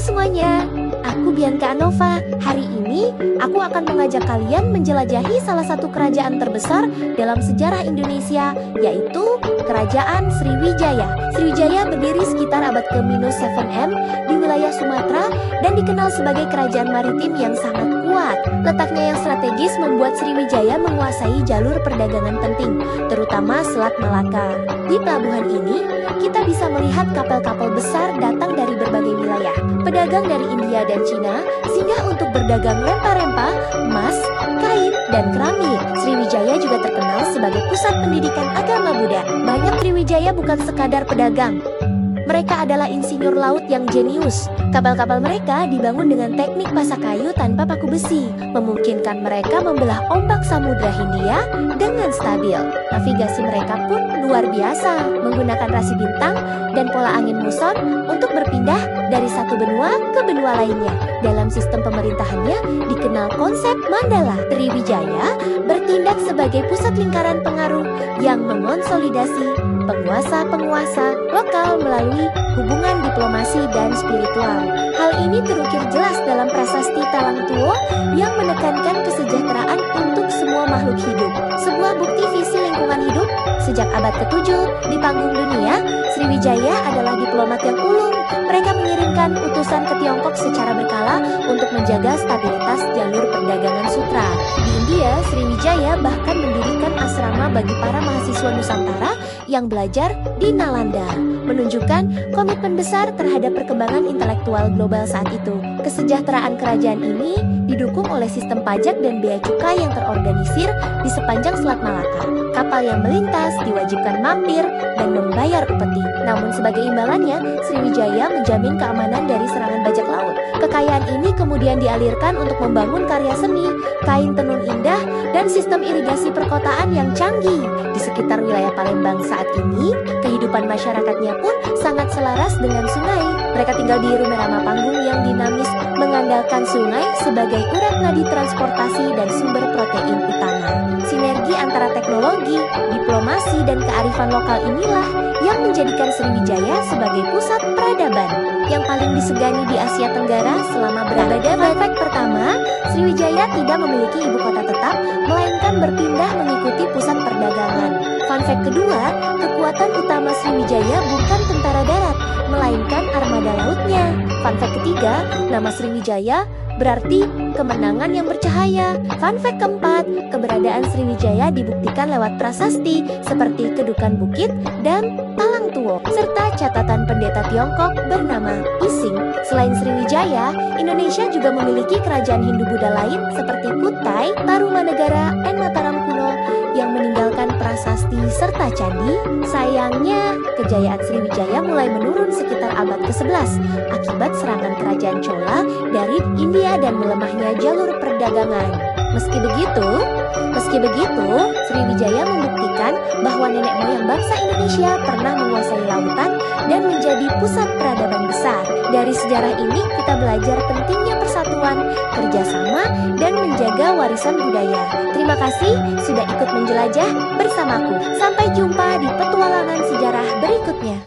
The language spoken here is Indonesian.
semuanya, aku Bianca Anova. Hari ini, aku akan mengajak kalian menjelajahi salah satu kerajaan terbesar dalam sejarah Indonesia, yaitu Kerajaan Sriwijaya. Sriwijaya berdiri sekitar abad ke-7M di wilayah Sumatera dan dikenal sebagai kerajaan maritim yang sangat kuat. Letaknya yang strategis membuat Sriwijaya menguasai jalur perdagangan penting, terutama Selat Malaka. Di pelabuhan ini, kita bisa melihat kapal-kapal besar datang dari berbagai wilayah. Pedagang dari India dan Cina singgah untuk berdagang rempah-rempah, emas, kain, dan keramik. Sriwijaya juga terkenal sebagai pusat pendidikan agama Buddha. Banyak Sriwijaya bukan sekadar pedagang. Mereka adalah insinyur laut yang jenius. Kapal-kapal mereka dibangun dengan teknik pasak kayu tanpa paku besi, memungkinkan mereka membelah ombak Samudra Hindia dengan stabil. Navigasi mereka pun luar biasa, menggunakan rasi bintang dan pola angin muson untuk berpindah dari satu benua ke benua lainnya. Dalam sistem pemerintahannya dikenal konsep Mandala. Sriwijaya bertindak sebagai pusat lingkaran pengaruh yang mengonsolidasi penguasa-penguasa lokal melalui hubungan diplomasi dan spiritual. Hal ini terukir jelas dalam prasasti Talang Tuo yang menekankan kesejahteraan untuk semua makhluk hidup. Sebuah bukti visi lingkungan hidup. Sejak abad ke-7 di panggung dunia, Sriwijaya adalah diplomat yang ulung. Mereka mengirimkan utusan ke Tiongkok secara berkala untuk menjaga stabilitas jalur perdagangan sutra. Di India, Sriwijaya bahkan mendirikan asrama bagi para mahasiswa Nusantara yang belajar di Nalanda, menunjukkan komitmen besar terhadap perkembangan intelektual global saat itu. Kesejahteraan kerajaan ini didukung oleh sistem pajak dan bea cukai yang terorganisir di sepanjang Selat Malaka. Kapal yang melintas diwajibkan mampir dan membayar upeti. Namun sebagai imbalannya, Sriwijaya menjamin keamanan dari serangan bajak laut. Kekayaan ini kemudian dialirkan untuk membangun karya seni, kain tenun indah, dan sistem irigasi perkotaan yang canggih. Di sekitar wilayah Palembang saat ini, kehidupan masyarakatnya pun sangat selaras dengan sungai. Mereka tinggal di rumah panggung yang dinamis, mengandalkan sungai sebagai urat nadi transportasi dan sumber protein utama. Sinergi antara teknologi, diplomasi, dan kearifan lokal inilah yang menjadikan Sriwijaya sebagai pusat peradaban yang paling disegani di Asia Tenggara selama berabad-abad. Fun fact pertama, Sriwijaya tidak memiliki ibu kota tetap, melainkan berpindah mengikuti pusat perdagangan. Fun fact kedua, kekuatan utama Sriwijaya bukan tentara darat, melainkan armada lautnya. Fun fact ketiga, nama Sriwijaya berarti kemenangan yang bercahaya. Fun fact keempat, keberadaan Sriwijaya dibuktikan lewat prasasti seperti Kedukan Bukit dan Talang Tuo, serta catatan pendeta Tiongkok bernama Ising. Selain Sriwijaya, Indonesia juga memiliki kerajaan Hindu-Buddha lain seperti Kutai, Tarumanegara, dan Mataram kuno yang meninggalkan prasasti serta candi. Sayangnya, kejayaan Sriwijaya mulai menurun sekitar abad ke-11 akibat serangan kerajaan Chola dari India dan melemahnya jalur perdagangan. Meski begitu, Sriwijaya membuktikan bahwa nenek moyang bangsa Indonesia pernah menguasai lautan dan menjadi pusat peradaban besar. Dari sejarah ini kita belajar pentingnya persatuan, kerjasama, dan menjaga warisan budaya. Terima kasih sudah ikut menjelajah bersamaku. Sampai jumpa di petualangan sejarah berikutnya.